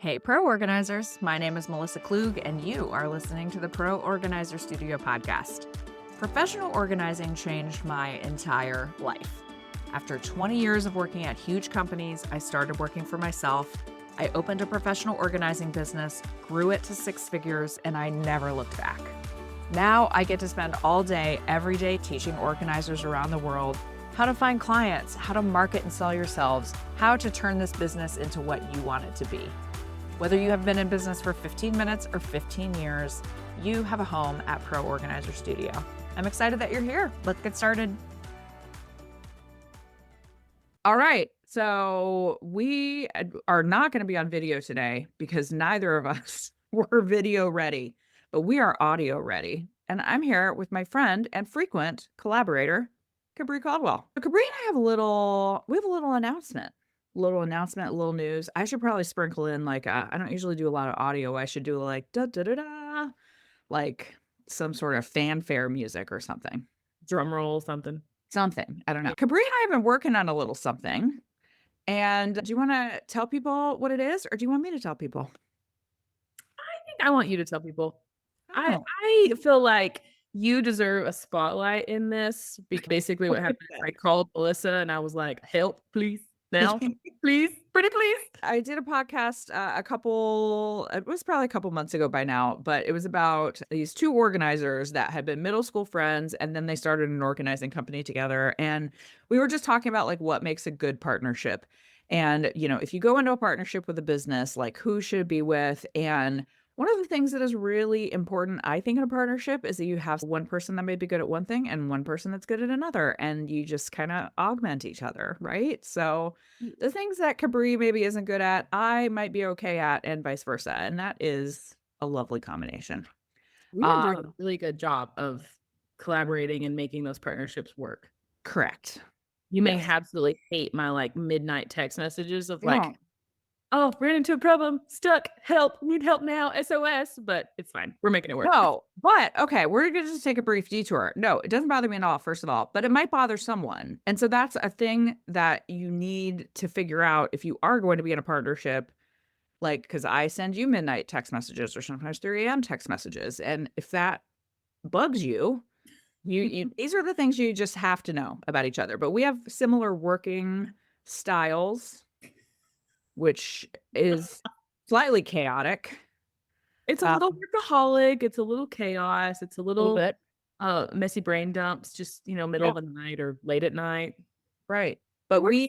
Hey, Pro Organizers. My name is Melissa Klug, and you are listening to the Pro Organizer Studio podcast. Professional organizing changed my entire life. After 20 years of working at huge companies, I started working for myself. I opened a professional organizing business, grew it to six figures, and I never looked back. Now I get to spend all day, every day, teaching organizers around the world how to find clients, how to market and sell yourselves, how to turn this business into what you want it to be. Whether you have been in business for 15 minutes or 15 years, you have a home at Pro Organizer Studio. I'm excited that you're here. Let's get started. All right. So we are not going to be on video today because neither of us were video ready, but we are audio ready. And I'm here with my friend and frequent collaborator, Cabri Caldwell. So Cabri and I have a little announcement. Little news. I should probably sprinkle in I don't usually do a lot of audio. I should do like da da da da, like some sort of fanfare music or something. Drum roll, something. Something. I don't know. Cabri and I have been working on a little something. And do you want to tell people what it is, or do you want me to tell people? I think I want you to tell people. Oh. I feel like you deserve a spotlight in this because basically what happened is I called Melissa and I was like, "Help, please, now, please, pretty please." I did a podcast it was probably a couple months ago by now, but it was about these two organizers that had been middle school friends, and then they started an organizing company together. And we were just talking about like what makes a good partnership. And, if you go into a partnership with a business, like who should it be with? And one of the things that is really important, I think, in a partnership is that you have one person that may be good at one thing and one person that's good at another, and you just kind of augment each other, right? So the things that Cabri maybe isn't good at, I might be okay at, and vice versa. And that is a lovely combination. We are doing a really good job of collaborating and making those partnerships work. Correct. You may Yes. absolutely hate my like midnight text messages of No. like, "Oh, ran into a problem, stuck, help, need help now, SOS," but it's fine. We're making it work. No, but okay, we're gonna just take a brief detour. No, it doesn't bother me at all, first of all, but it might bother someone. And so that's a thing that you need to figure out if you are going to be in a partnership. Like, because I send you midnight text messages or sometimes 3 a.m. text messages. And if that bugs you, these are the things you just have to know about each other. But we have similar working styles, which is slightly chaotic. It's a A little workaholic, it's a little chaos, it's a little little, bit. messy brain dumps, just, middle Yeah, of the night or late at night. right. It But works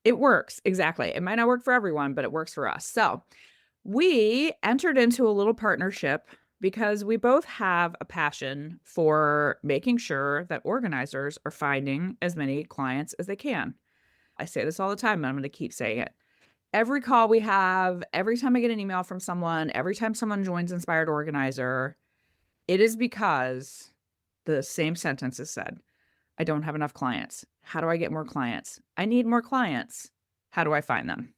it works. Exactly. It might not work for everyone, but it works for us. So we entered into a little partnership because we both have a passion for making sure that organizers are finding as many clients as they can. I say this all the time, and I'm going to keep saying it. Every call we have, every time I get an email from someone, every time someone joins Inspired Organizer, it is because the same sentence is said. I don't have enough clients. How do I get more clients? I need more clients. How do I find them?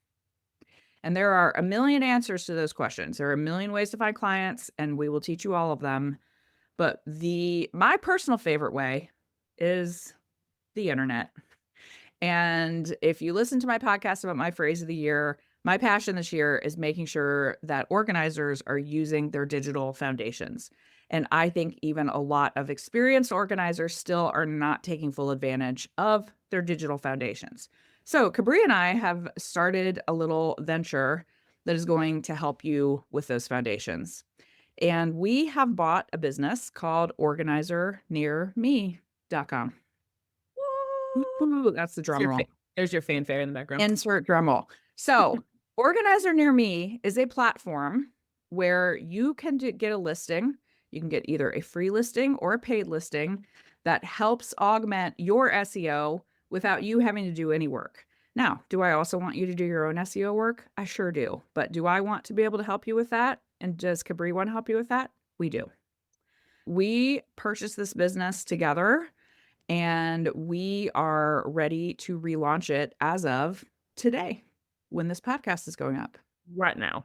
And there are a million answers to those questions. There are a million ways to find clients, and we will teach you all of them. But my personal favorite way is the internet. And if you listen to my podcast about my phrase of the year, my passion this year is making sure that organizers are using their digital foundations. And I think even a lot of experienced organizers still are not taking full advantage of their digital foundations. So Cabri and I have started a little venture that is going to help you with those foundations. And we have bought a business called organizernearme.com. Woo! That's the drum roll. There's your fanfare in the background. Insert drum roll. So, Organizer Near Me is a platform where you can get a listing. You can get either a free listing or a paid listing that helps augment your SEO without you having to do any work. Now, do I also want you to do your own SEO work? I sure do. But do I want to be able to help you with that? And does Cabri want to help you with that? We do. We purchased this business together, and we are ready to relaunch it as of today when this podcast is going up. Right now.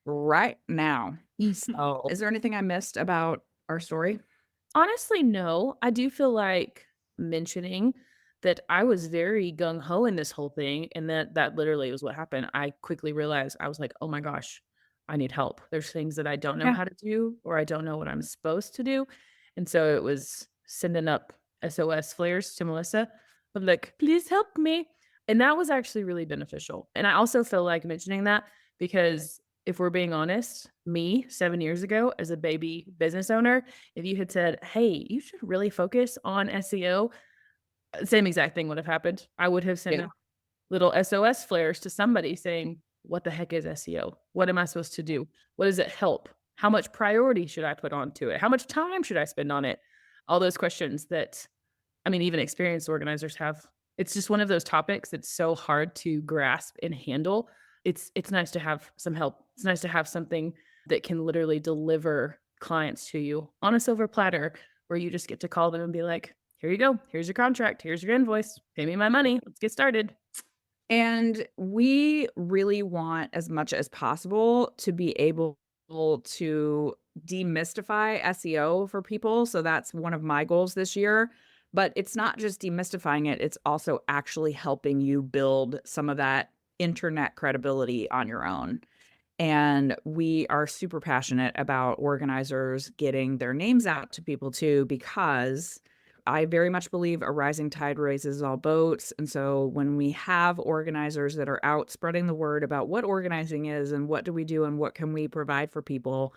Right now. So Is there anything I missed about our story? honestly, no. I do feel like mentioning that I was very gung ho in this whole thing, and that literally was what happened. I quickly realized I was like, "Oh my gosh, I need help. There's things that I don't know Yeah. how to do, or I don't know what I'm supposed to do." And so it was sending up SOS flares to Melissa of like, "Please help me." And that was actually really beneficial. And I also feel like mentioning that because if we're being honest, me 7 years ago as a baby business owner, if you had said, "Hey, you should really focus on SEO," same exact thing would have happened. I would have sent Yeah. a little SOS flares to somebody saying, "What the heck is SEO? What am I supposed to do? What does it help? How much priority should I put onto it? How much time should I spend on it?" All those questions that, I mean, even experienced organizers have. It's just one of those topics that's so hard to grasp and handle. It's nice to have some help. It's nice to have something that can literally deliver clients to you on a silver platter where you just get to call them and be like, "Here you go. Here's your contract. Here's your invoice. Pay me my money. Let's get started." And we really want as much as possible to be able to demystify SEO for people. So that's one of my goals this year. But it's not just demystifying it, it's also actually helping you build some of that internet credibility on your own. And we are super passionate about organizers getting their names out to people too, because I very much believe a rising tide raises all boats. And so when we have organizers that are out spreading the word about what organizing is and what do we do and what can we provide for people,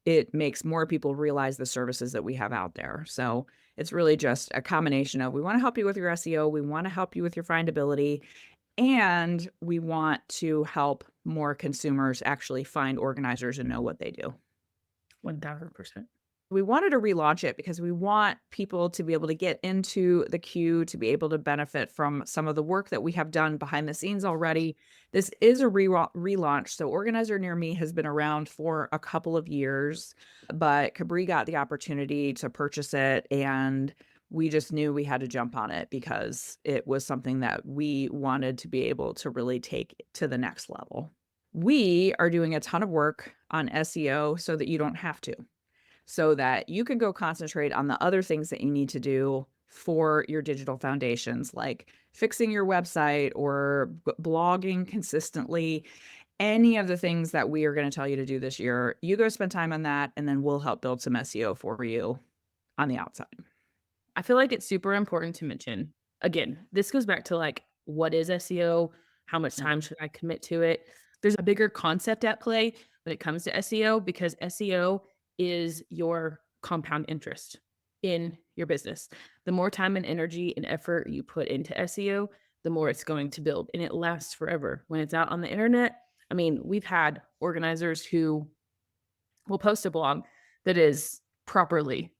it makes more people realize the services that we have out there. So it's really just a combination of we want to help you with your SEO, we want to help you with your findability, and we want to help more consumers actually find organizers and know what they do. 1000%. We wanted to relaunch it because we want people to be able to get into the queue, to be able to benefit from some of the work that we have done behind the scenes already. This is a relaunch. So, Organizer Near Me has been around for a couple of years, but Cabri got the opportunity to purchase it. And we just knew we had to jump on it because it was something that we wanted to be able to really take to the next level. We are doing a ton of work on SEO so that you don't have to, so that you can go concentrate on the other things that you need to do for your digital foundations, like fixing your website or blogging consistently. Any of the things that we are going to tell you to do this year, you go spend time on that, and then we'll help build some SEO for you on the outside. I feel like it's super important to mention. Again, this goes back to like, what is SEO? How much Yeah. time should I commit to it? There's a bigger concept at play when it comes to SEO because SEO is your compound interest in your business. The more time and energy and effort you put into SEO, the more it's going to build and it lasts forever. When it's out on the internet, I mean, we've had organizers who will post a blog that is properly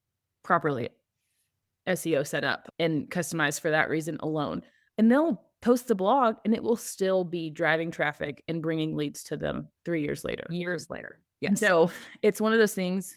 SEO set up and customized for that reason alone. And they'll post the blog and it will still be driving traffic and bringing leads to them 3 years later. Years later. And Yes. so it's one of those things,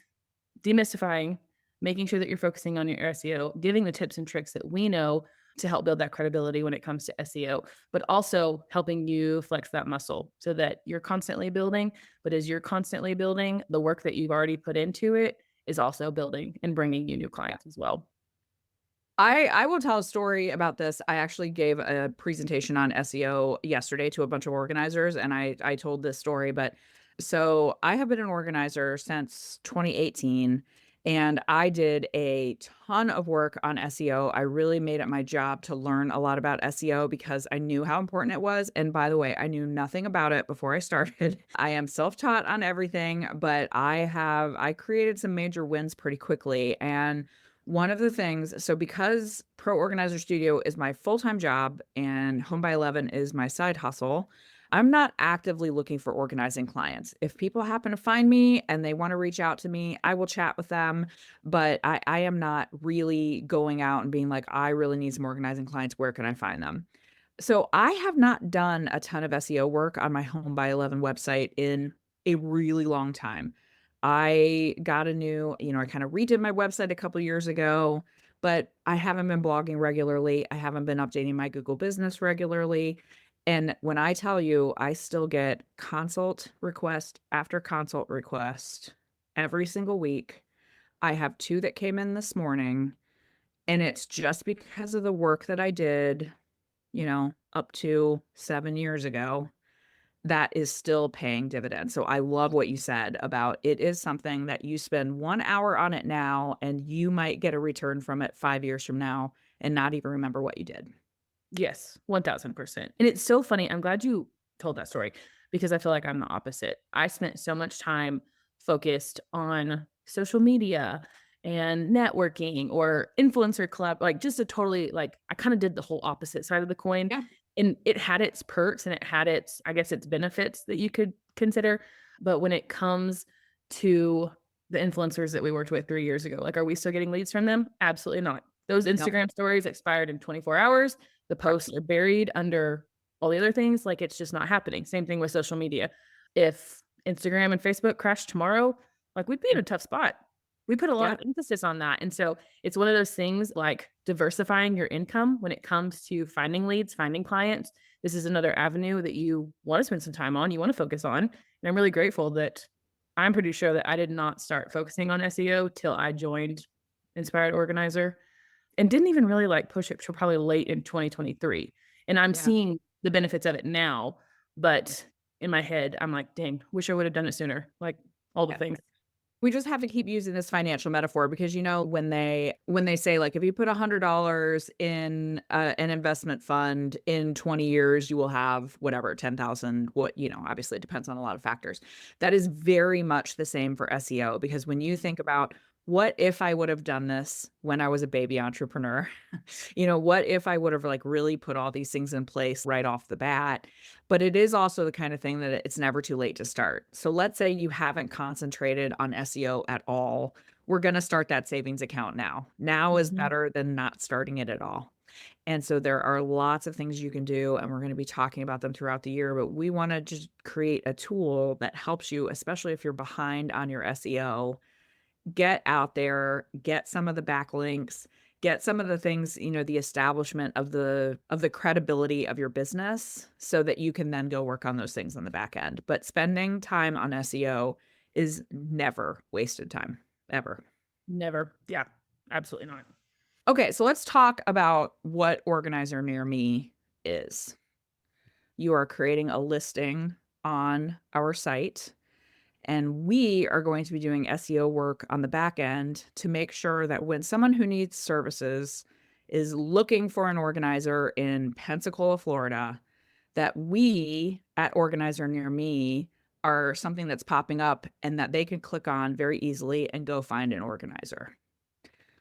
demystifying, making sure that you're focusing on your SEO, giving the tips and tricks that we know to help build that credibility when it comes to SEO, but also helping you flex that muscle so that you're constantly building. But as you're constantly building, the work that you've already put into it is also building and bringing you new clients as well. I will tell a story about this. I actually gave a presentation on SEO yesterday to a bunch of organizers, and I told this story. But so I have been an organizer since 2018, and I did a ton of work on SEO. I really made it my job to learn a lot about SEO because I knew how important it was. And by the way, I knew nothing about it before I started. I am self-taught on everything, but I created some major wins pretty quickly. And one of the things, so because Pro Organizer Studio is my full-time job and Home by 11 is my side hustle, I'm not actively looking for organizing clients. If people happen to find me and they want to reach out to me, I will chat with them. But I am not really going out and being like, I really need some organizing clients. Where can I find them? So I have not done a ton of SEO work on my Home by 11 website in a really long time. I got a new, I kind of redid my website a couple years ago, but I haven't been blogging regularly. I haven't been updating my Google business regularly. And when I tell you, I still get consult request after consult request every single week. I have two that came in this morning, And it's just because of the work that I did, up to 7 years ago, that is still paying dividends. So I love what you said about it is something that you spend 1 hour on it now, and you might get a return from it 5 years from now and not even remember what you did. Yes, 1000%. And it's so funny. I'm glad you told that story because I feel like I'm the opposite. I spent so much time focused on social media and networking or influencer club, like just a totally like I kind of did the whole opposite side of the coin. Yeah. And it had its perks and it had its, I guess, its benefits that you could consider. But when it comes to the influencers that we worked with 3 years ago, like, are we still getting leads from them? Absolutely not. Those Nope. Instagram stories expired in 24 hours. The posts are buried under all the other things, like, it's just not happening. Same thing with social media. If Instagram and Facebook crashed tomorrow, like, we'd be in Yeah. a tough spot. We put a lot Yeah. of emphasis on that, and so it's one of those things, like, diversifying your income when it comes to finding leads, finding clients. This is another avenue that you wanna spend some time on, you wanna focus on, and I'm really grateful that I'm pretty sure that I did not start focusing on SEO till I joined Inspired Organizer and didn't even really, like, push it till probably late in 2023, and I'm Yeah. seeing the benefits of it now, but in my head, I'm like, "Dang, wish I would've done it sooner," like, all the Yeah. things. We just have to keep using this financial metaphor because when they say like if you put $100 in an investment fund in 20 years you will have whatever 10,000 obviously it depends on a lot of factors. That is very much the same for SEO because when you think about what if I would have done this when I was a baby entrepreneur? What if I would have like really put all these things in place right off the bat? But it is also the kind of thing that it's never too late to start. So let's say you haven't concentrated on SEO at all. We're going to start that savings account now. Now is Mhm. better than not starting it at all. And so there are lots of things you can do, and we're going to be talking about them throughout the year. But we want to just create a tool that helps you, especially if you're behind on your SEO, get out there, get some of the backlinks, get some of the things, the establishment of the credibility of your business so that you can then go work on those things on the back end. But spending time on SEO is never wasted time, ever. Never. Yeah, absolutely not. Okay, so let's talk about what Organizer Near Me is. You are creating a listing on our site. And we are going to be doing SEO work on the back end to make sure that when someone who needs services is looking for an organizer in Pensacola, Florida, that we at Organizer Near Me are something that's popping up and that they can click on very easily and go find an organizer.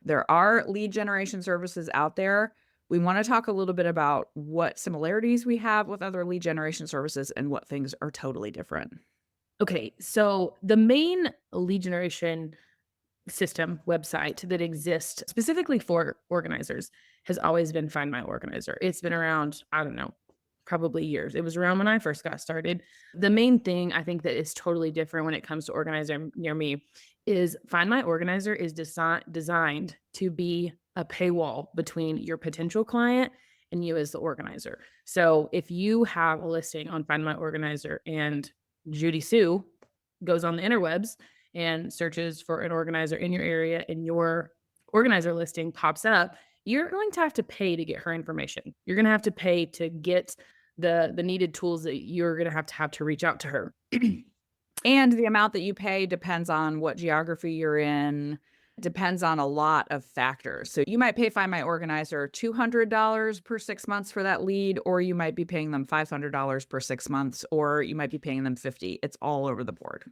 There are lead generation services out there. We want to talk a little bit about what similarities we have with other lead generation services and what things are totally different. Okay, so the main lead generation system website that exists specifically for organizers has always been Find My Organizer. It's been around, I don't know, probably years. It was around when I first got started. The main thing I think that is totally different when it comes to Organizer Near Me is Find My Organizer is designed to be a paywall between your potential client and you as the organizer. So if you have a listing on Find My Organizer and Judy Sue goes on the interwebs and searches for an organizer in your area and your organizer listing pops up, you're going to have to pay to get her information. You're going to have to pay to get the needed tools that you're going to have to reach out to her. And the amount that you pay depends on what geography you're in, depends on a lot of factors. So you might pay Find My Organizer $200 per 6 months for that lead, or you might be paying them $500 per 6 months, or you might be paying them 50. It's all over the board.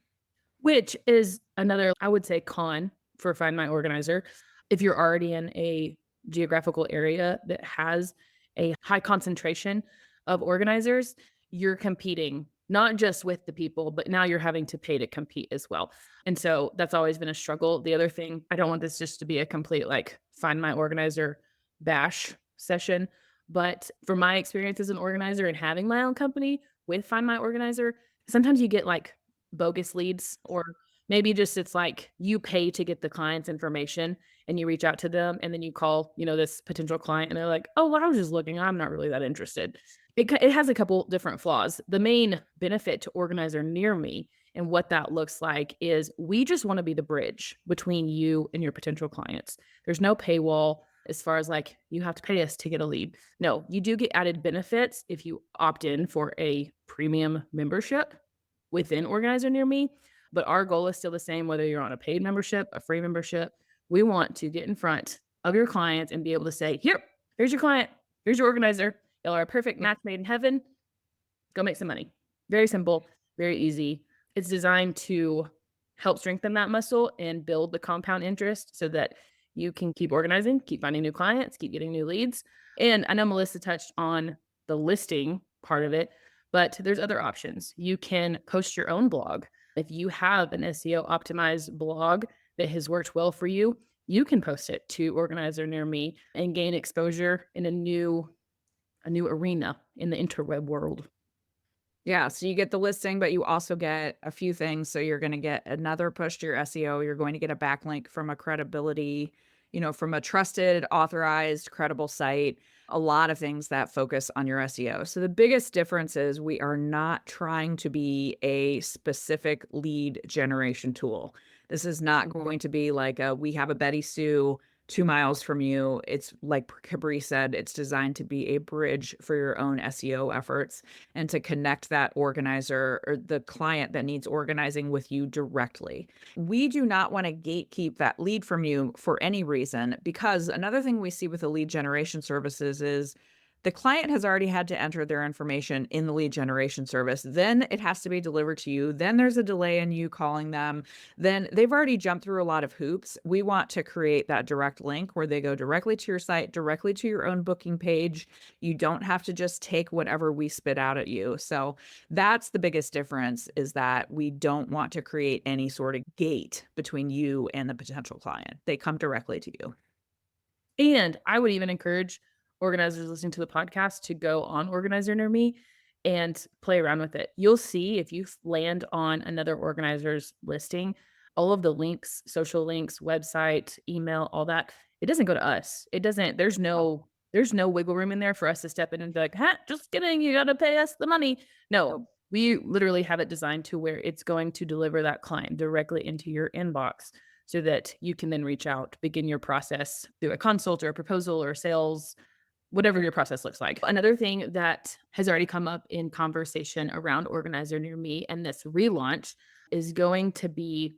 Which is another, I would say, con for Find My Organizer. If you're already in a geographical area that has a high concentration of organizers, you're competing not just with the people, but now you're having to pay to compete as well. And so that's always been a struggle. The other thing, I don't want this just to be a complete like Find My Organizer bash session, but from my experience as an organizer and having my own company with Find My Organizer, sometimes you get like bogus leads or maybe just it's like you pay to get the client's information and you reach out to them and then you call, this potential client and they're like, "Oh, well, I was just looking. I'm not really that interested." It has a couple different flaws. The main benefit to Organizer Near Me and what that looks like is we just want to be the bridge between you and your potential clients. There's no paywall. as far as like you have to pay us to get a lead. No, you do get added benefits if you opt in for a premium membership within Organizer Near Me. But our goal is still the same, whether you're on a paid membership, a free membership. We want to get in front of your clients and be able to say, here's your client, here's your organizer. Y'all are a perfect match made in heaven. Go make some money. Very simple, very easy. It's designed to help strengthen that muscle and build the compound interest so that you can keep organizing, keep finding new clients, keep getting new leads. And I know Melissa touched on the listing part of it, but there's other options. You can post your own blog. If you have an SEO optimized blog that has worked well for you, you can post it to Organizer Near Me and gain exposure in a new arena in the interweb world. Yeah, so you get the listing, but you also get a few things. So you're going to get another push to your SEO. You're going to get a backlink from a credibility, from a trusted, authorized, credible site. A lot of things that focus on your SEO. So the biggest difference is we are not trying to be a specific lead generation tool. This is not going to be like we have a Betty Sue 2 miles from you. It's like Cabri said, it's designed to be a bridge for your own SEO efforts and to connect that organizer or the client that needs organizing with you directly. We do not want to gatekeep that lead from you for any reason, because another thing we see with the lead generation services is the client has already had to enter their information in the lead generation service. Then it has to be delivered to you. Then there's a delay in you calling them. Then they've already jumped through a lot of hoops. We want to create that direct link where they go directly to your site, directly to your own booking page. You don't have to just take whatever we spit out at you. So that's the biggest difference, is that we don't want to create any sort of gate between you and the potential client. They come directly to you. And I would even encourage organizers listening to the podcast to go on Organizer Near Me and play around with it. You'll see if you land on another organizer's listing, all of the links, social links, website, email, all that, it doesn't go to us. It doesn't, there's no wiggle room in there for us to step in and be like, just kidding, you gotta pay us the money. No, Nope. we literally have it designed to where it's going to deliver that client directly into your inbox so that you can then reach out, begin your process through a consult or a proposal or sales, whatever your process looks like. Another thing that has already come up in conversation around Organizer Near Me and this relaunch is going to be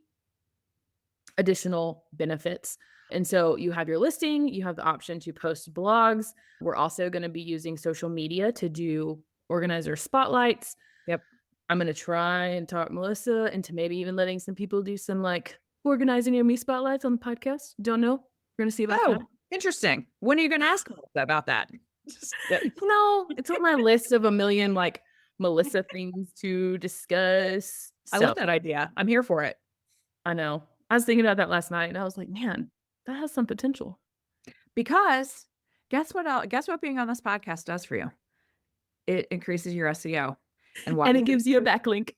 additional benefits. And so you have your listing, you have the option to post blogs. We're also going to be using social media to do organizer spotlights. Yep. I'm going to try and talk Melissa into maybe even letting some people do some like organizing near me spotlights on the podcast. Don't know. We're going to see about that. Oh, interesting. When are you going to ask about that? It's on my list of a million like Melissa things to discuss. I love that idea. I'm here for it. I know. I was thinking about that last night and I was like, man, that has some potential. Because guess what being on this podcast does for you? It increases your SEO. And why? And it gives you a backlink.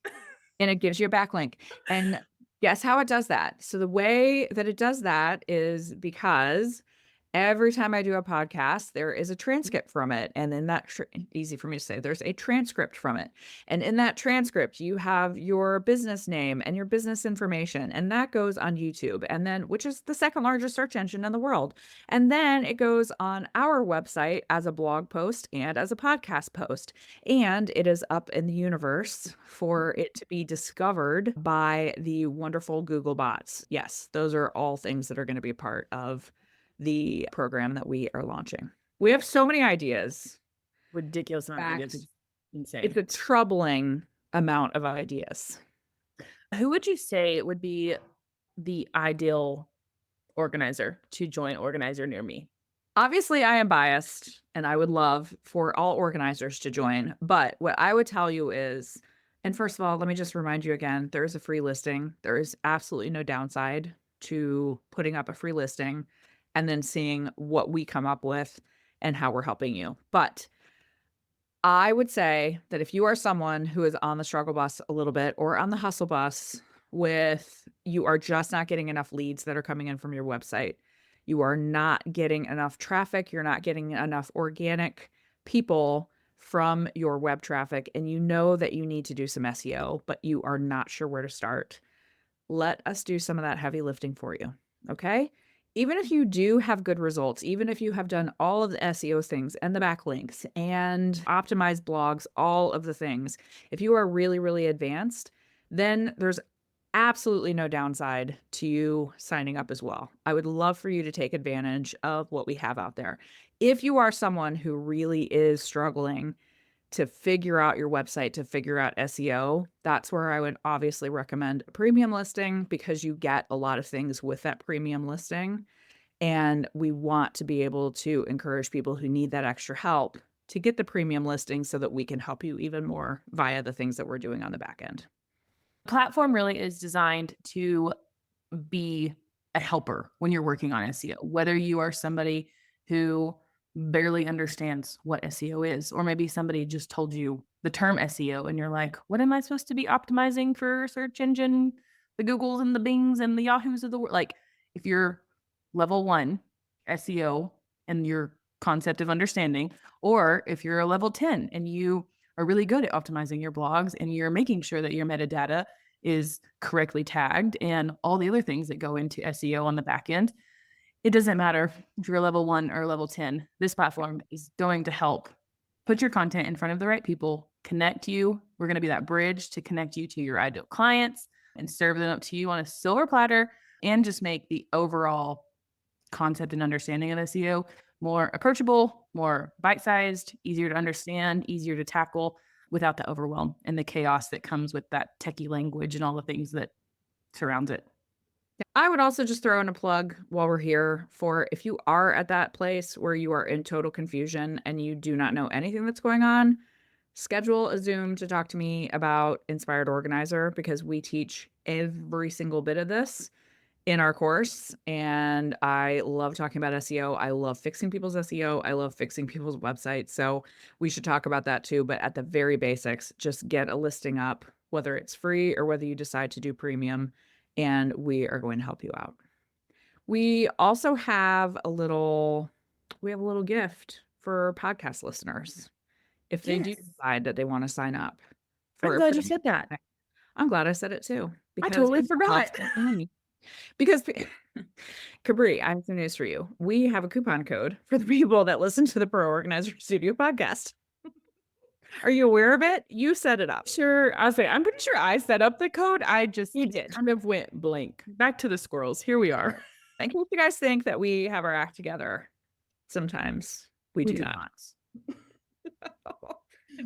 And it gives you a backlink. And guess how it does that? So the way that it does that is because every time I do a podcast, there is a transcript from it. And in that, easy for me to say, there's a transcript from it. And in that transcript, you have your business name and your business information. And that goes on YouTube. And then, which is the second largest search engine in the world. And then it goes on our website as a blog post and as a podcast post. And it is up in the universe for it to be discovered by the wonderful Google bots. Yes, those are all things that are going to be part of the program that we are launching. We have so many ideas. Ridiculous amount of ideas. It's insane. It's a troubling amount of ideas. Who would you say would be the ideal organizer to join Organizer Near Me? Obviously, I am biased and I would love for all organizers to join. But what I would tell you is, and first of all, let me just remind you again, there is a free listing. There is absolutely no downside to putting up a free listing and then seeing what we come up with and how we're helping you. But I would say that if you are someone who is on the struggle bus a little bit or on the hustle bus with you are just not getting enough leads that are coming in from your website, you are not getting enough traffic, you're not getting enough organic people from your web traffic, and you know that you need to do some SEO, but you are not sure where to start, let us do some of that heavy lifting for you, okay? Even if you do have good results, even if you have done all of the SEO things and the backlinks and optimized blogs, all of the things, if you are really, really advanced, then there's absolutely no downside to you signing up as well. I would love for you to take advantage of what we have out there. If you are someone who really is struggling to figure out your website, to figure out SEO, that's where I would obviously recommend a premium listing because you get a lot of things with that premium listing. And we want to be able to encourage people who need that extra help to get the premium listing so that we can help you even more via the things that we're doing on the back end. Platform really is designed to be a helper when you're working on SEO, whether you are somebody who barely understands what SEO is, or maybe somebody just told you the term SEO and you're like, what am I supposed to be optimizing for search engine, the Googles and the Bings and the Yahoos of the world? Like, if you're level 1 SEO and your concept of understanding, or if you're a level 10 and you are really good at optimizing your blogs and you're making sure that your metadata is correctly tagged and all the other things that go into SEO on the back end. It doesn't matter if you're a level 1 or level 10. This platform is going to help put your content in front of the right people, connect you. We're going to be that bridge to connect you to your ideal clients and serve them up to you on a silver platter and just make the overall concept and understanding of SEO more approachable, more bite-sized, easier to understand, easier to tackle without the overwhelm and the chaos that comes with that techie language and all the things that surrounds it. I would also just throw in a plug while we're here for if you are at that place where you are in total confusion and you do not know anything that's going on, schedule a Zoom to talk to me about Inspired Organizer because we teach every single bit of this in our course. And I love talking about SEO. I love fixing people's SEO. I love fixing people's websites. So we should talk about that too. But at the very basics, just get a listing up, whether it's free or whether you decide to do premium, and we are going to help you out. We also have a little gift for podcast listeners if they do Yes. decide that they want to sign up I'm for a glad you premium. said that. I'm glad I said it too I because totally it helps forgot. me. Because Cabri, I have some news for you. We have a coupon code for the people that listen to the Pro Organizer Studio podcast. Are you aware of it? You set it up. Sure, I'm pretty sure I set up the code. I just You did. kind of went blank. Back to the squirrels. Here we are. In case you guys think that we have our act together, sometimes we We do do not. not.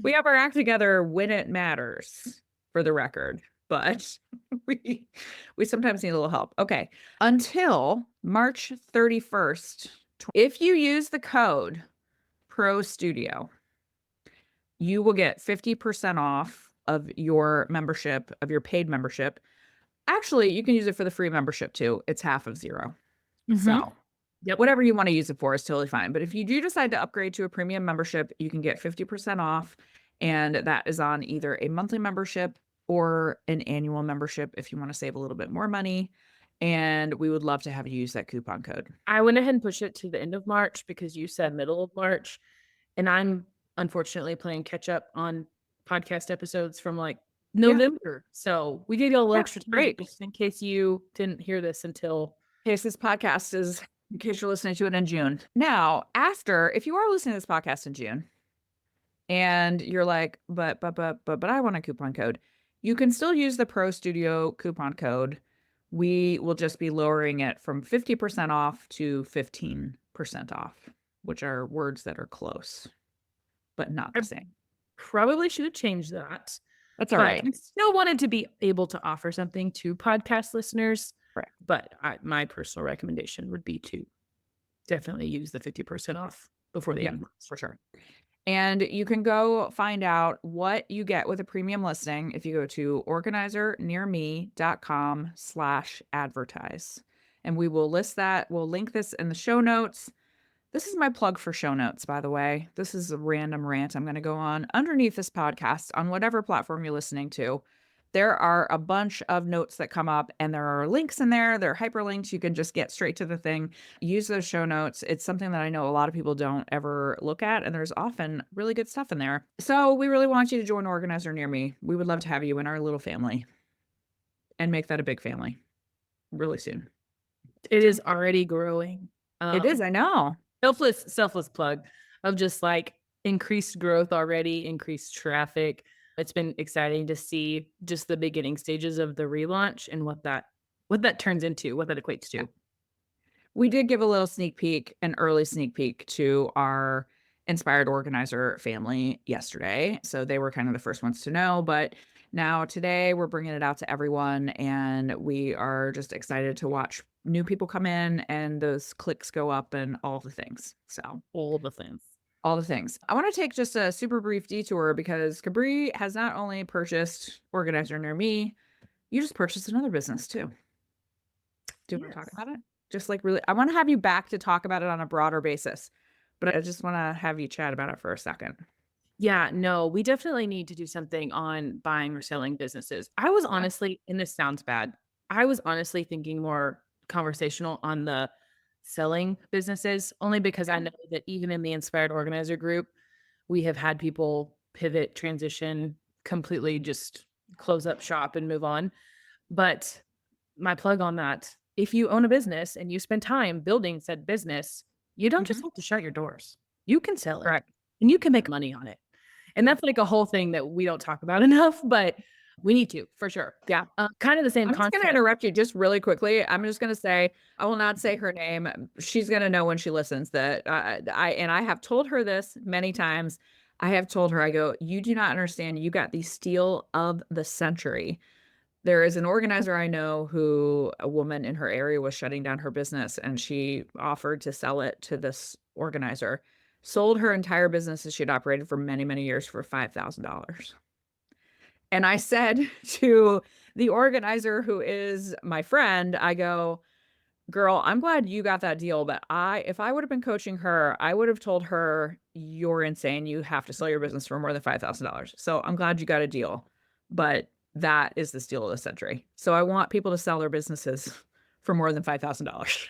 We have our act together when it matters, for the record, but we we sometimes need a little help. Okay. Until March 31st, if you use the code Pro Studio, you will get 50% off of your membership, of your paid membership. Actually, you can use it for the free membership too. It's half of zero. So Yep. whatever you want to use it for is totally fine. But if you do decide to upgrade to a premium membership, you can get 50% off. And that is on either a monthly membership or an annual membership if you want to save a little bit more money. And we would love to have you use that coupon code. I went ahead and pushed it to the end of March because you said middle of March. And I'm unfortunately playing catch up on podcast episodes from like Yeah. November. So we gave you a little Yeah, extra time great. just in case you didn't hear this until In case this podcast is, in case you're listening to it in June. Now, after, if you are listening to this podcast in June, and you're like, but I want a coupon code. You can still use the Pro Studio coupon code. We will just be lowering it from 50% off to 15% off, which are words that are close, but not the same. probably should have changed that. That's all But right. I still wanted to be able to offer something to podcast listeners. Right. But my personal recommendation would be to definitely use the 50% off before the Yeah, end of March. for sure. And you can go find out what you get with a premium listing if you go to organizernearme.com/advertise. And we will list that. We'll link this in the show notes. This is my plug for show notes, by the way. This is a random rant I'm going to go on underneath this podcast on whatever platform you're listening to. There are a bunch of notes that come up and there are links in there. There are hyperlinks. You can just get straight to the thing. Use those show notes. It's something that I know a lot of people don't ever look at, and there's often really good stuff in there. So we really want you to join Organizer Near Me. We would love to have you in our little family and make that a big family really soon. It is already growing. It is, Um, I know. selfless plug of just like increased growth already, increased traffic. It's been exciting to see just the beginning stages of the relaunch and what that turns into, what that equates Yeah. to. We did give a little sneak peek, an early sneak peek to our inspired organizer family yesterday. So they were kind of the first ones to know. But now today we're bringing it out to everyone. And we are just excited to watch new people come in and those clicks go up and all the things. So, All the things. all the things. I want to take just a super brief detour because Cabri has not only purchased Organizer Near Me, you just purchased another business too. Do you wanna talk Yes. about it? Just, like, really I wanna have you back to talk about it on a broader basis, but I just wanna have you chat about it for a second. Yeah, no, we definitely need to do something on buying or selling businesses. I was Yeah. honestly, and this sounds bad, I was honestly thinking more conversational on the selling businesses, only because I Yeah. know that even in the Inspired Organizer group, we have had people pivot, transition, completely just close up shop and move on. But my plug on that, if you own a business and you spend time building said business, you don't just Mhm. have to shut your doors. You can sell it Correct. and you can make money on it. And Yeah. that's like a whole thing that we don't talk about enough, but we need to for sure. Yeah. Kind of the same I'm just gonna concept. interrupt you just really quickly. I'm just gonna say I will not say her name. She's gonna know when she listens that, I have told her this many times. I have told her, I go, "You do not understand. You got the steal of the century." There is an organizer I know who a woman in her area was shutting down her business, and she offered to sell it to this organizer. Sold her entire business that she'd operated for many, many years for $5,000. And I said to the organizer who is my friend, I go, "Girl, I'm glad you got that deal, but if I would have been coaching her, I would have told her, 'You're insane. You have to sell your business for more than $5,000.' So I'm glad you got a deal, but that is the steal of the century. So I want people to sell their businesses for more than $5,000."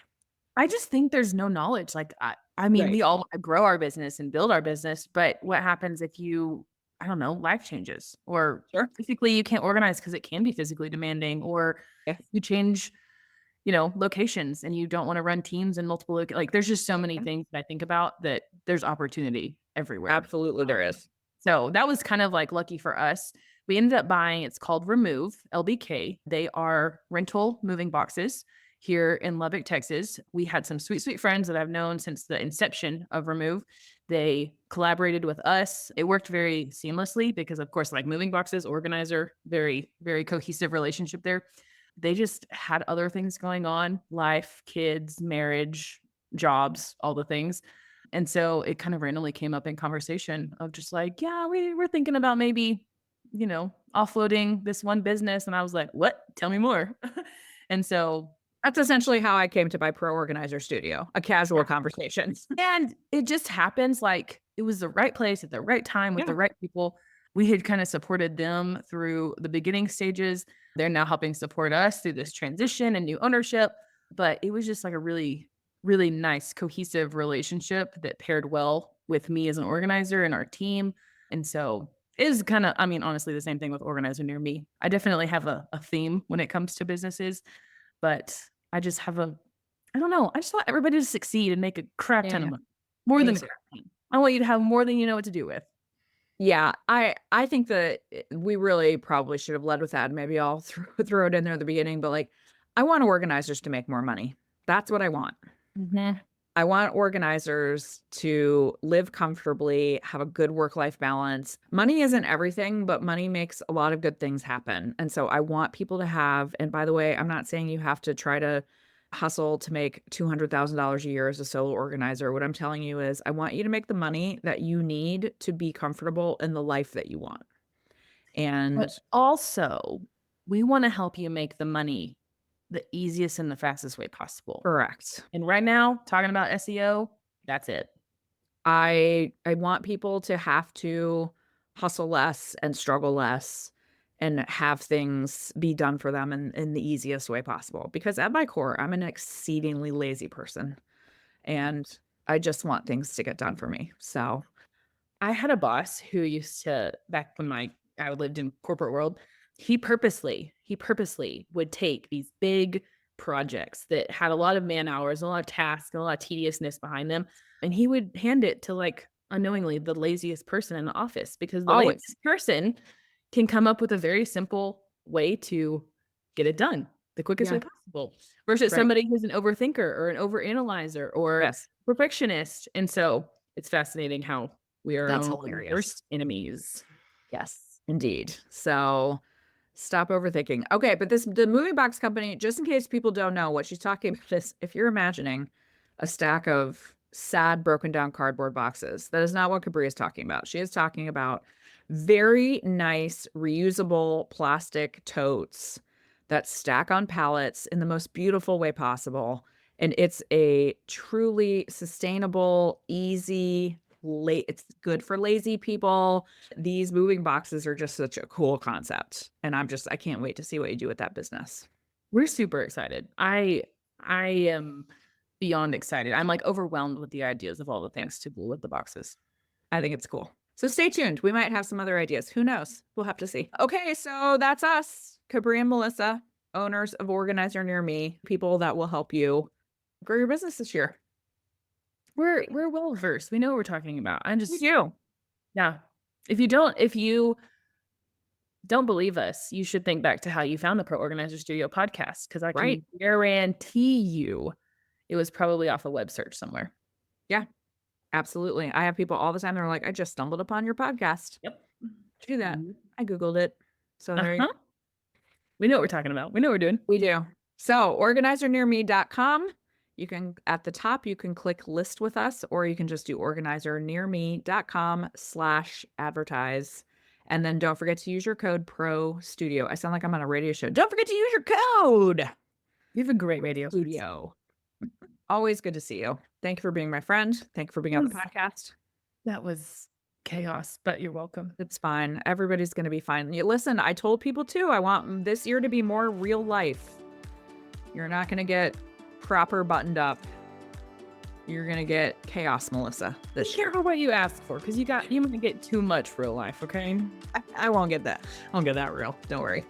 I just think there's no knowledge. Like, I mean, Right. we all wanna grow our business and build our business, but what happens if you, I don't know, life changes or Sure. physically you can't organize because it can be physically demanding, or Yeah. you change, locations and you don't wanna run teams in multiple like, there's just so many Yeah. things that I think about that there's opportunity everywhere. Absolutely, there is. So that was kind of like lucky for us. We ended up buying, it's called Remove, LBK. They are rental moving boxes here in Lubbock, Texas. We had some sweet, sweet friends that I've known since the inception of Remove. They collaborated with us. It worked very seamlessly because, of course, like moving boxes, organizer, very, very cohesive relationship there. They just had other things going on, life, kids, marriage, jobs, all the things. And so it kind of randomly came up in conversation of just like, yeah, we're thinking about maybe, offloading this one business. And I was like, what? Tell me more. And so, That's essentially how I came to my Pro Organizer Studio, a casual yeah. conversation. And it just happens like it was the right place at the right time with Yeah. the right people. We had kind of supported them through the beginning stages. They're now helping support us through this transition and new ownership. But it was just like a really, really nice, cohesive relationship that paired well with me as an organizer and our team. And so it is kind of, I mean, honestly, the same thing with Organizer Near Me. I definitely have a theme when it comes to businesses, but I just have I don't know. I just want everybody to succeed and make a crap ton Yeah, of money. More me than a too. crap ton. I want you to have more than you know what to do with. Yeah, I think that we really probably should have led with that. Maybe I'll throw it in there at the beginning, but, like, I want organizers to make more money. That's what I want. Mhm. I want organizers to live comfortably, have a good work-life balance. Money isn't everything, but money makes a lot of good things happen, and so I want people to have and by the way, I'm not saying you have to try to hustle to make $200,000 a year as a solo organizer. What I'm telling you is I want you to make the money that you need to be comfortable in the life that you want. But And also, we wanna help you make the money the easiest and the fastest way possible. correct. And right now, talking about SEO, that's it. I want people to have to hustle less and struggle less and have things be done for them in the easiest way possible. Because at my core, I'm an exceedingly lazy person and I just want things to get done for me. So, I had a boss who used to back when I lived in corporate world, he purposely would take these big projects that had a lot of man hours, a lot of tasks, and a lot of tediousness behind them. And he would hand it to like unknowingly the laziest person in the office because the Always. laziest person can come up with a very simple way to get it done the quickest way Yeah. possible versus Right. somebody who's an overthinker or an overanalyzer or Yes. perfectionist. And so it's fascinating how we are our That's own hilarious. worst enemies. Yes, indeed. So stop overthinking. Okay, but the moving box company, just in case people don't know what she's talking about, is if you're imagining a stack of sad, broken down cardboard boxes, that is not what Cabri is talking about. She is talking about very nice, reusable plastic totes that stack on pallets in the most beautiful way possible. And it's a truly sustainable, easy, it's good for lazy people. These moving boxes are just such a cool concept, and I can't wait to see what you do with that business. We're super excited. I am beyond excited. I'm like overwhelmed with the ideas of all the Yeah, things to do with the boxes. I think it's cool. So stay tuned. We might have some other ideas. Who knows? We'll have to see. Okay, so that's us, Cabri and Melissa, owners of Organizer Near Me, people that will help you grow your business this year. We're well versed. We know what we're talking about. I We just do. yeah. If you don't believe us, you should think back to how you found the Pro Organizer Studio podcast because I Right. can guarantee you it was probably off a web search somewhere. Yeah, absolutely. I have people all the time. They're like, I just stumbled upon your podcast. Yep. Do that. Mhm. I Googled it. So there you go. Uh-huh. We know what we're talking about. We know what we're doing. We do. So organizernearme.com. You can, at the top, you can click list with us, or you can just do organizernearme.com/advertise. And then don't forget to use your code Pro Studio. I sound like I'm on a radio show. Don't forget to use your code You have a great radio. Studio. Always good to see you. Thank you for being my friend. Thank you for being on the podcast. That was chaos, but you're welcome. It's fine. Everybody's going to be fine. Listen, I told people too, I want this year to be more real life. You're not going to get proper buttoned up. You're going to get chaos, Melissa, Be this year. careful what you ask for because you might get too much real life, okay? I won't get that. I won't get that real. Don't worry.